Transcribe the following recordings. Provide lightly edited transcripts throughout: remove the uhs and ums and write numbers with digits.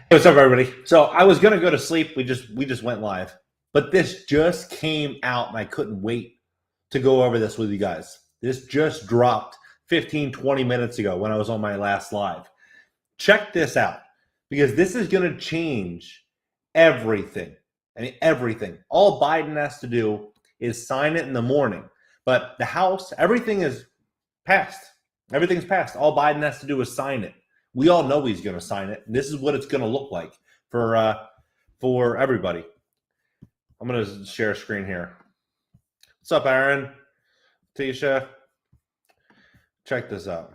Hey, what's up, everybody? So I was gonna go to sleep. We just went live, but this just came out, and I couldn't wait to go over this with you guys. This just dropped 15, 20 minutes ago when I was on my last live. Check this out, because this is gonna change everything. I mean, everything. All Biden has to do is sign it in the morning, but the House, everything is passed. Everything's passed. All Biden has to do is sign it. We all know he's going to sign it. This is what it's going to look like for everybody. I'm going to share a screen here. What's up, Aaron? Tisha? Check this out.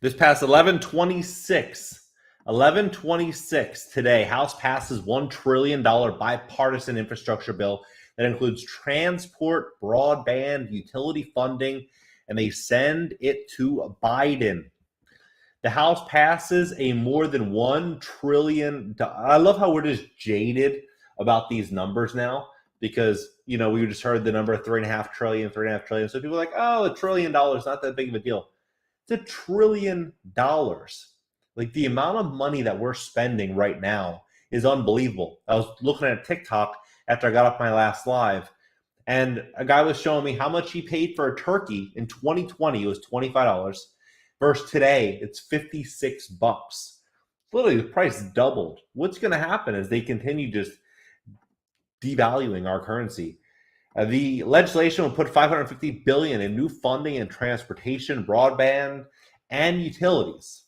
This past 11/26 today, House passes $1 trillion bipartisan infrastructure bill that includes transport, broadband, utility funding, and they send it to Biden. The House passes a more than $1 trillion. I love how we're just jaded about these numbers now, because, you know, we just heard the number of $3.5 trillion. So people are like, oh, $1 trillion, not that big of a deal. It's $1 trillion. Like, the amount of money that we're spending right now is unbelievable. I was looking at TikTok after I got off my last live, and a guy was showing me how much he paid for a turkey in 2020. It was $25. Versus today, it's $56. Literally, the price doubled. What's going to happen is they continue just devaluing our currency. The legislation will put $550 billion in new funding in transportation, broadband, and utilities.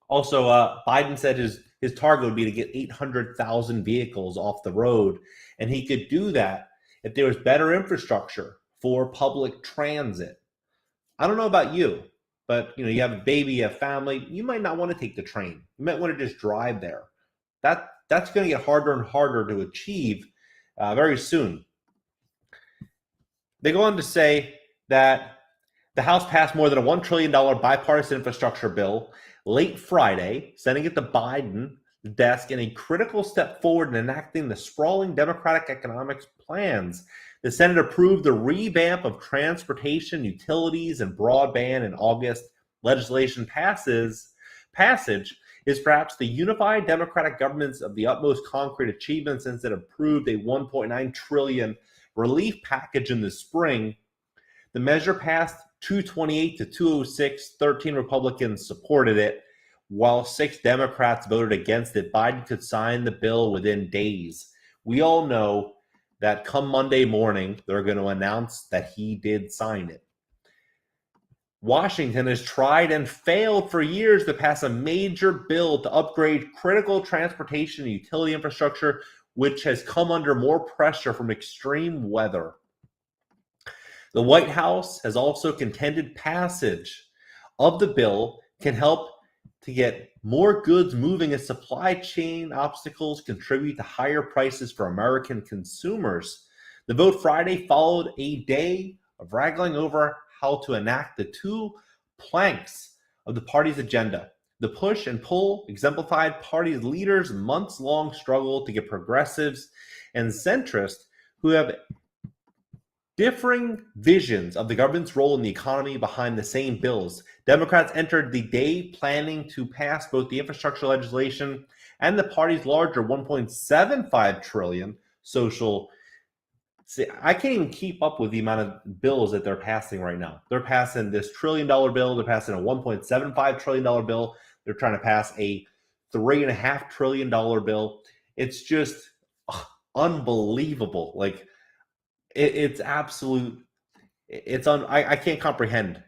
Also, Biden said his target would be to get 800,000 vehicles off the road, and he could do that if there was better infrastructure for public transit. I don't know about you, but you have a baby, you have family, you might not want to take the train. You might want to just drive there. That's going to get harder and harder to achieve very soon. They go on to say that the House passed more than a $1 trillion bipartisan infrastructure bill late Friday, sending it to Biden's desk in a critical step forward in enacting the sprawling Democratic economics plans. The Senate approved the revamp of transportation, utilities, and broadband in August. Legislation passage is perhaps the unified Democratic government's of the utmost concrete achievement since it approved a $1.9 trillion relief package in the spring. The measure passed 228 to 206. 13 Republicans supported it, while 6 Democrats voted against it. Biden could sign the bill within days. We all know that come Monday morning, they're going to announce that he did sign it. Washington has tried and failed for years to pass a major bill to upgrade critical transportation and utility infrastructure, which has come under more pressure from extreme weather. The White House has also contended passage of the bill can help to get more goods moving as supply chain obstacles contribute to higher prices for American consumers. The vote Friday followed a day of wrangling over how to enact the 2 planks of the party's agenda. The push and pull exemplified party leaders' months-long struggle to get progressives and centrists who have differing visions of the government's role in the economy behind the same bills. Democrats entered the day planning to pass both the infrastructure legislation and the party's larger $1.75 trillion social. See, I can't even keep up with the amount of bills that they're passing right now. They're passing this $1 trillion bill. They're passing a $1.75 trillion bill. They're trying to pass a $3.5 trillion bill. It's just unbelievable. Like, it's absolute. I can't comprehend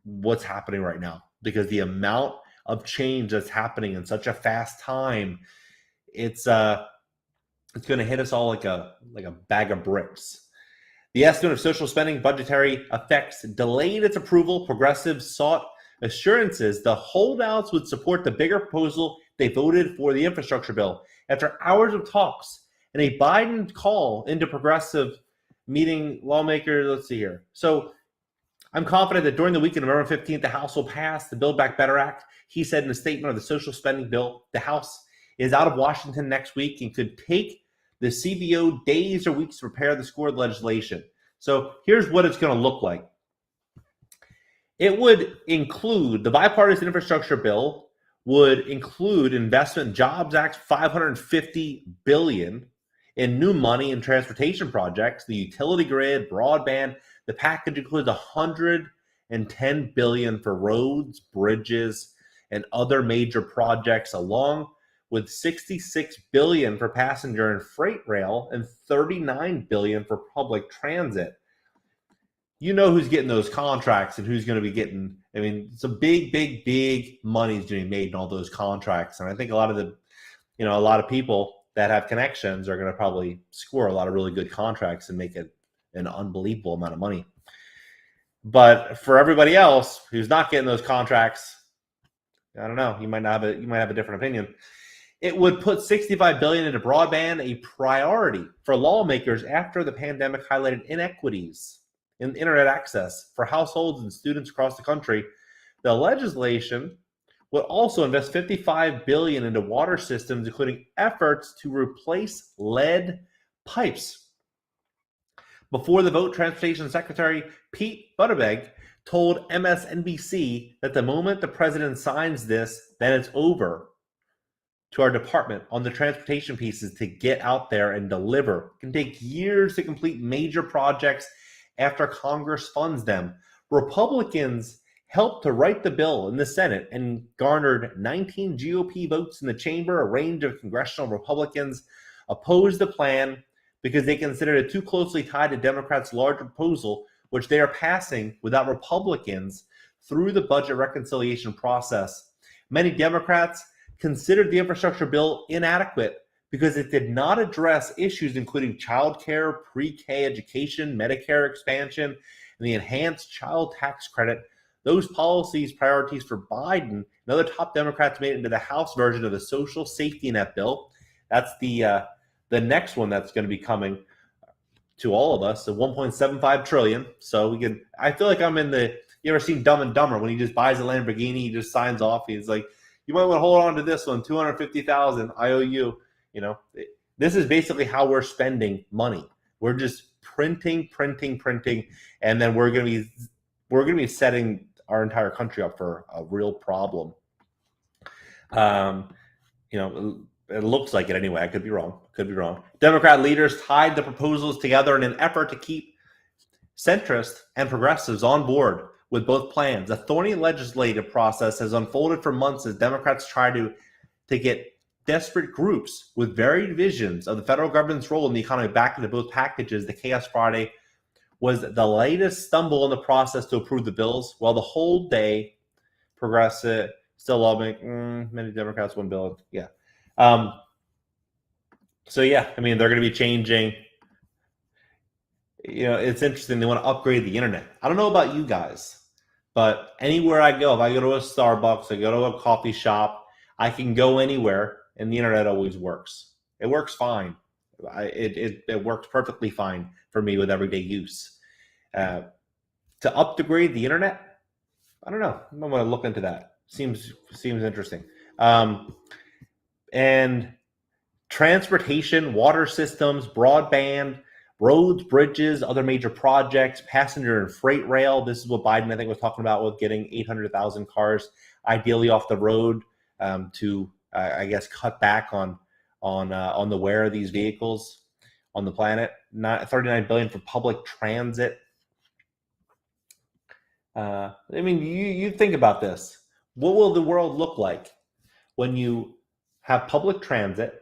what's happening right now, because the amount of change that's happening in such a fast time, it's going to hit us all like a bag of bricks. The estimate of social spending budgetary effects delayed its approval. Progressives sought assurances the holdouts would support the bigger proposal. They voted for the infrastructure bill. After hours of talks and a Biden call into progressive meeting lawmakers, let's see here. So I'm confident that during the week of November 15th, the House will pass the Build Back Better Act. He said in a statement of the social spending bill, the House is out of Washington next week and could take the CBO days or weeks to prepare the scored legislation. So here's what it's going to look like. It would include the bipartisan infrastructure bill would include Investment and Jobs Act, $550 billion in new money in transportation projects, the utility grid, broadband. The package includes $110 billion for roads, bridges, and other major projects, along with $66 billion for passenger and freight rail and $39 billion for public transit. You know who's getting those contracts and who's going to be getting. I mean, some big money is being made in all those contracts, and I think a lot of people that have connections are going to probably score a lot of really good contracts and make it an unbelievable amount of money. But for everybody else who's not getting those contracts, I don't know. You might have a different opinion. It would put $65 billion into broadband, a priority for lawmakers after the pandemic highlighted inequities in internet access for households and students across the country. The legislation would also invest $55 billion into water systems, including efforts to replace lead pipes. Before the vote, Transportation Secretary Pete Buttigieg told MSNBC that the moment the president signs this, then it's over to our department on the transportation pieces to get out there and deliver. It can take years to complete major projects after Congress funds them. Republicans helped to write the bill in the Senate and garnered 19 GOP votes in the chamber. A range of congressional Republicans opposed the plan because they considered it too closely tied to Democrats' larger proposal, which they are passing without Republicans through the budget reconciliation process. Many Democrats considered the infrastructure bill inadequate because it did not address issues including child care, pre-K education, Medicare expansion, and the enhanced child tax credit. Those policies priorities for Biden and other top Democrats made it into the House version of the social safety net bill. That's the next one that's going to be coming to all of us, the $1.75 trillion. So we can. I feel like I'm in the. You ever seen Dumb and Dumber when he just buys a Lamborghini, he just signs off. He's like, you might want to hold on to this one, $250,000 IOU. You know, this is basically how we're spending money. We're just printing, and then we're going to be setting our entire country up for a real problem. It looks like it anyway. I could be wrong. Democrat leaders tied the proposals together in an effort to keep centrists and progressives on board with both plans. A thorny legislative process has unfolded for months as Democrats try to get desperate groups with varied visions of the federal government's role in the economy back into both packages. The Chaos Friday was the latest stumble in the process to approve the bills, while the whole day progressive still lobbying. Many Democrats, one bill. Yeah. They're going to be changing. It's interesting. They want to upgrade the internet. I don't know about you guys, but anywhere I go, if I go to a Starbucks, I go to a coffee shop, I can go anywhere and the internet always works. It works fine. It works perfectly fine for me with everyday use. To upgrade the internet, I don't know. I'm going to look into that. Seems interesting. And transportation, water systems, broadband, roads, bridges, other major projects, passenger and freight rail. This is what Biden, I think, was talking about with getting 800,000 cars ideally off the road to, cut back on the wear of these vehicles on the planet. $39 billion for public transit. You think about this. What will the world look like when you have public transit?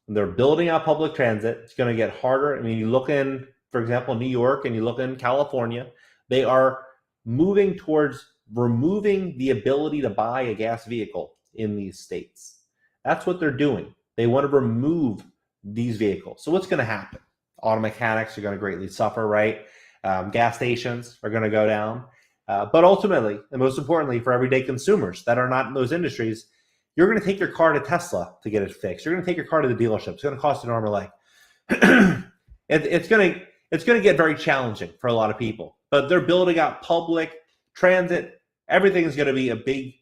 They're building out public transit. It's going to get harder. You look in, for example, New York, and you look in California, they are moving towards removing the ability to buy a gas vehicle in these states. That's what they're doing. They want to remove these vehicles. So what's going to happen? Auto mechanics are going to greatly suffer, right? Gas stations are going to go down. But ultimately, and most importantly, for everyday consumers that are not in those industries, you're going to take your car to Tesla to get it fixed. You're going to take your car to the dealership. It's going to cost an arm and leg. It's going to get very challenging for a lot of people. But they're building out public transit. Everything is going to be a big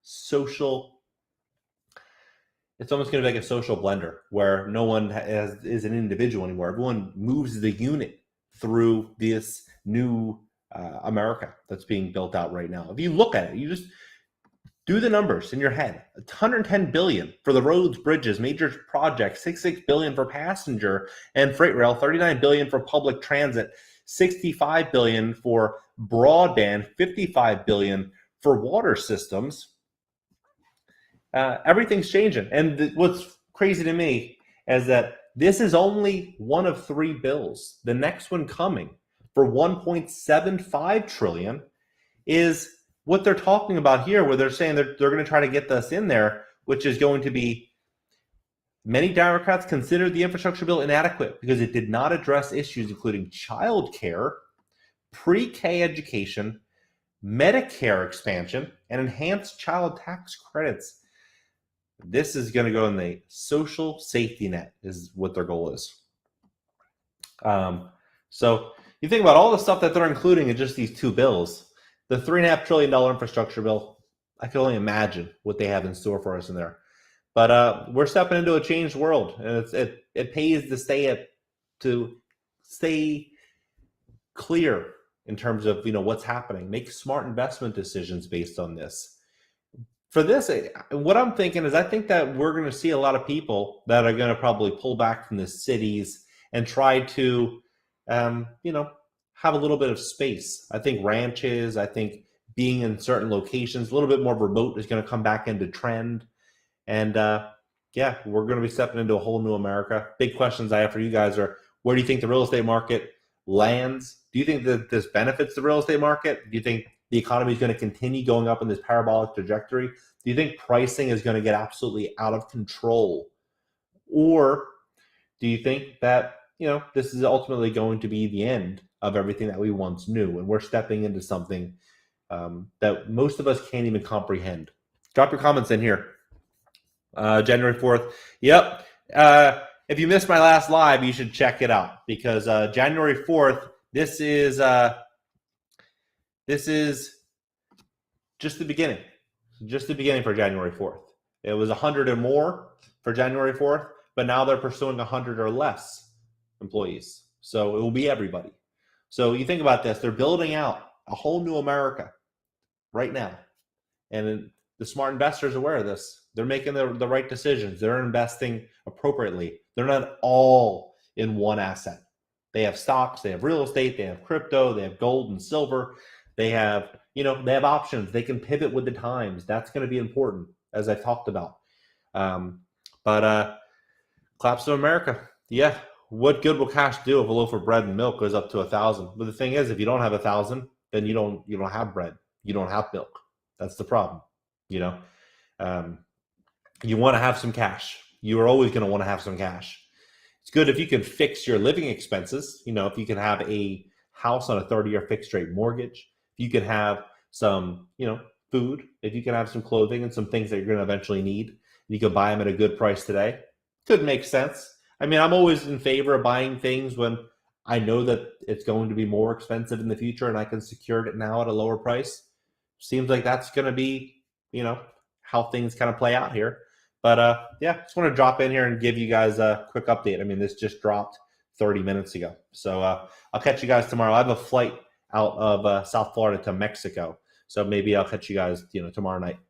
social. It's almost going to be like a social blender where no one is an individual anymore. Everyone moves the unit through this new America that's being built out right now. If you look at it, Do the numbers in your head. 110 billion for the roads, bridges, major projects, 66 billion for passenger and freight rail, 39 billion for public transit, 65 billion for broadband, 55 billion for water systems. Everything's changing. And what's crazy to me is that this is only one of 3 bills. The next one coming for 1.75 trillion is what they're talking about here, where they're saying they're going to try to get this in there, which is going to be, many Democrats considered the infrastructure bill inadequate because it did not address issues including child care, pre-K education, Medicare expansion, and enhanced child tax credits. This is going to go in the social safety net is what their goal is. So you think about all the stuff that they're including in just these 2 bills. The $3.5 trillion infrastructure bill, I can only imagine what they have in store for us in there. But we're stepping into a changed world, and it pays to stay clear in terms of what's happening. Make smart investment decisions based on this. For this, what I'm thinking is I think that we're going to see a lot of people that are going to probably pull back from the cities and try to, have a little bit of space. I think ranches, I think being in certain locations, a little bit more remote is going to come back into trend. And we're going to be stepping into a whole new America. Big questions I have for you guys are, where do you think the real estate market lands? Do you think that this benefits the real estate market? Do you think the economy is going to continue going up in this parabolic trajectory? Do you think pricing is going to get absolutely out of control? Or do you think that, this is ultimately going to be the end of everything that we once knew, and we're stepping into something that most of us can't even comprehend? Drop your comments in here. January 4th. Yep. If you missed my last live, you should check it out, because January 4th, this is just the beginning. Just the beginning for January 4th. It was 100 or more for January 4th, but now they're pursuing 100 or less employees. So it will be everybody. So you think about this, they're building out a whole new America right now. And the smart investors are aware of this. They're making the right decisions. They're investing appropriately. They're not all in one asset. They have stocks, they have real estate, they have crypto, they have gold and silver. They have, they have options. They can pivot with the times. That's going to be important, as I talked about. Collapse of America. Yeah. What good will cash do if a loaf of bread and milk goes up to 1,000? But the thing is, if you don't have 1,000, then you don't have bread. You don't have milk. That's the problem. You want to have some cash. You are always going to want to have some cash. It's good if you can fix your living expenses. If you can have a house on a 30-year fixed rate mortgage, if you can have some, food, if you can have some clothing and some things that you're going to eventually need, you can buy them at a good price today. Could make sense. I mean, I'm always in favor of buying things when I know that it's going to be more expensive in the future and I can secure it now at a lower price. Seems like that's going to be, how things kind of play out here. But just want to drop in here and give you guys a quick update. I mean, this just dropped 30 minutes ago. So I'll catch you guys tomorrow. I have a flight out of South Florida to Mexico. So maybe I'll catch you guys, tomorrow night.